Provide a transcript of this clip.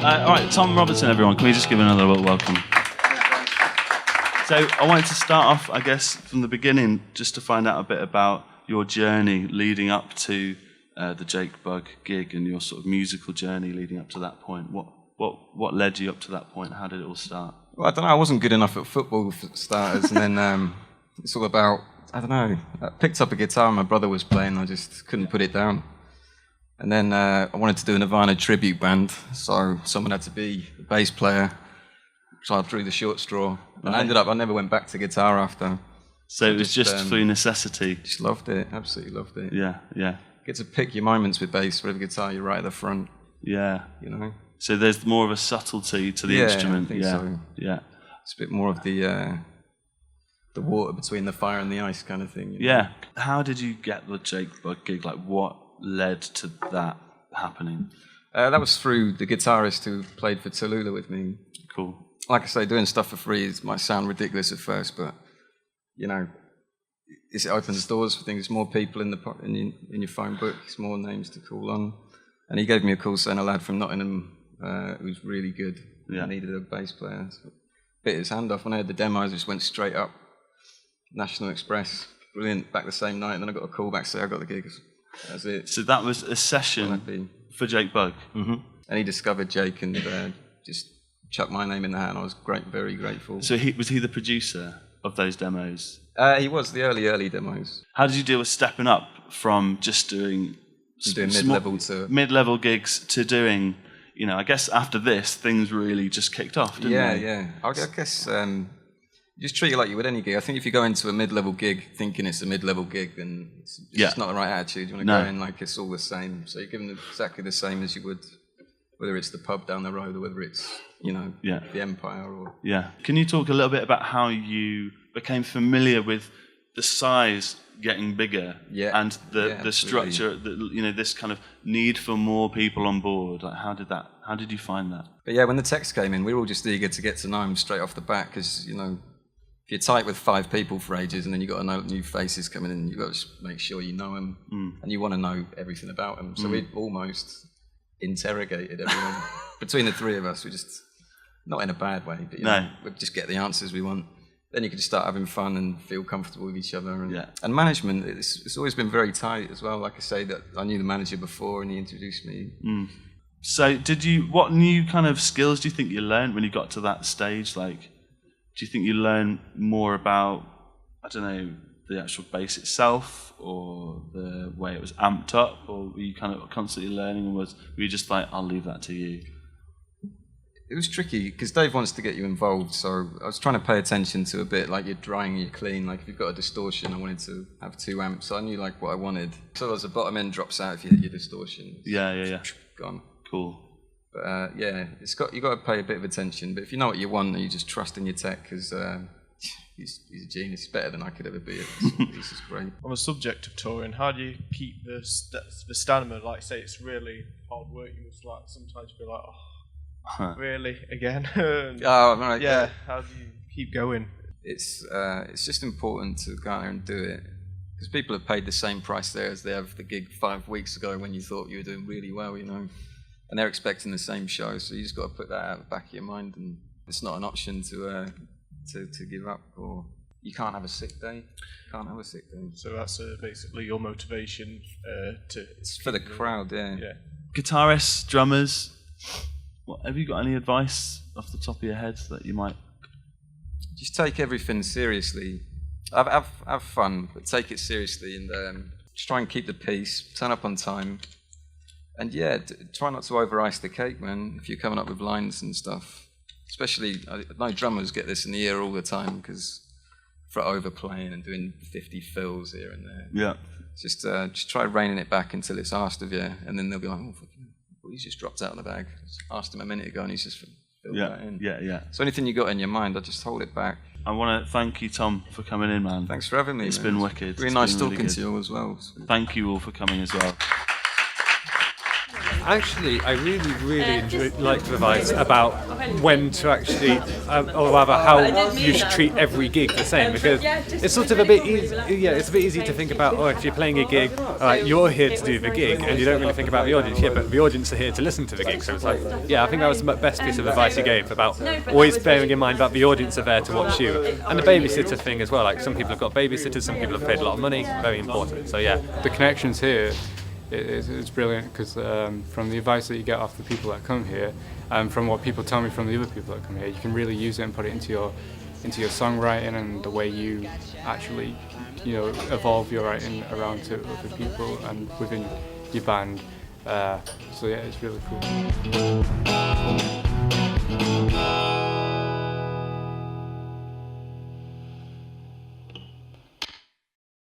All right, Tom Robertson, everyone. Can we just give another welcome? So I wanted to start off, I guess, from the beginning, just to find out a bit about your journey leading up to the Jake Bugg gig and your sort of musical journey leading up to that point. What led you up to that point? How did it all start? Well, I don't know. I wasn't good enough at football for starters, and then it's all about, I don't know. I picked up a guitar my brother was playing. I just couldn't put it down. And then I wanted to do a Nirvana tribute band, so someone had to be a bass player. So I drew the short straw, and I never went back to guitar after. So it was just through necessity? Just loved it, absolutely loved it. Yeah, yeah. Get to pick your moments with bass, whatever guitar you're right at the front. Yeah. You know? So there's more of a subtlety to the instrument. I think so. Yeah. It's a bit more of the water between the fire and the ice kind of thing. You know? Yeah. How did you get the Jake Bugg gig? Like, what led to that happening? That was through the guitarist who played for Tallulah with me. Cool. Like I say, doing stuff for free might sound ridiculous at first, but you know, it opens doors for things. More people in your phone book, it's more names to call on. And he gave me a call saying a lad from Nottingham who was really good. Yeah. Needed a bass player. So bit his hand off. When I heard the demos, I just went straight up. National Express, brilliant. Back the same night, and then I got a call back saying I got the gig. That's it. So that was a session for Jake Bugg. Mm-hmm. And he discovered Jake and just chucked my name in the hat, and I was very grateful. So was he the producer of those demos? He was, the early demos. How did you deal with stepping up from just doing mid-level gigs to doing, you know, I guess after this, things really just kicked off, didn't they? Yeah. I guess just treat it like you would any gig. I think if you go into a mid-level gig thinking it's a mid-level gig, then it's just not the right attitude. You want to go in like it's all the same. So you're giving them exactly the same as you would, whether it's the pub down the road or whether it's, you know, the Empire or... Yeah. Can you talk a little bit about how you became familiar with the size getting bigger and the structure, you know, this kind of need for more people on board? Like, how did you find that? But yeah, when the text came in, we were all just eager to get to know him straight off the bat, because, you know, if you're tight with 5 people for ages and then you've got to know new faces coming in, you've got to just make sure you know them and you want to know everything about them. So we almost interrogated everyone. Between the 3 of us, we just, not in a bad way, but you know, we just get the answers we want. Then you can just start having fun and feel comfortable with each other. And management, it's always been very tight as well. Like I say, that I knew the manager before and he introduced me. So what new kind of skills do you think you learned when you got to that stage? Like, do you think you learned more about, I don't know, the actual bass itself or the way it was amped up, or were you kind of constantly learning, or were you just like, I'll leave that to you? It was tricky because Dave wants to get you involved, so I was trying to pay attention to a bit like you're drying, you're clean. Like if you've got a distortion, I wanted to have 2 amps, so I knew like what I wanted. So as the bottom end drops out if you hit your distortion. Yeah. Gone. Cool. But you got to pay a bit of attention. But if you know what you want, then you just trust in your tech, because he's a genius. He's better than I could ever be. This is great. On the subject of touring, how do you keep the stamina? Like, say it's really hard work. You must like sometimes be like, really again? Right. Yeah. How do you keep going? It's just important to go out there and do it, because people have paid the same price there as they have the gig 5 weeks ago when you thought you were doing really well, you know, and they're expecting the same show. So you just got to put that out of the back of your mind, and it's not an option to give up, or you can't have a sick day. So that's basically your motivation It's for the crowd, yeah. Guitarists, drummers. Have you got any advice off the top of your head that you might... Just take everything seriously. Have fun, but take it seriously, and just try and keep the peace, turn up on time, and try not to over-ice the cake, man, if you're coming up with lines and stuff. Especially, I know drummers get this in the ear all the time, because for overplaying and doing 50 fills here and there. Yeah. Just try reining it back until it's asked of you, and then they'll be like, he's just dropped out of the bag. Asked him a minute ago and he's just filled that in. Yeah. So anything you got in your mind, I just hold it back. I want to thank you, Tom, for coming in, man. Thanks for having me. It's been wicked. Really nice talking to you all as well. Thank you all for coming as well. Actually, I really like the advice about when to actually, or rather how you should treat every gig the same, because it's sort of a bit easy. Yeah, it's a bit easy to think about. Oh, if you're playing a gig, you're here to do the gig, and you don't really think about the audience. Yeah, but the audience are here to listen to the gig. So it's like, yeah, I think that was the best piece of advice you gave about always bearing in mind that the audience are there to watch you, and the babysitter thing as well. Like some people have got babysitters, some people have paid a lot of money. Very important. So yeah, the connections here. It's brilliant because from the advice that you get off the people that come here, and from what people tell me from the other people that come here, you can really use it and put it into your songwriting and the way you actually, evolve your writing around to other people and within your band. So yeah, it's really cool.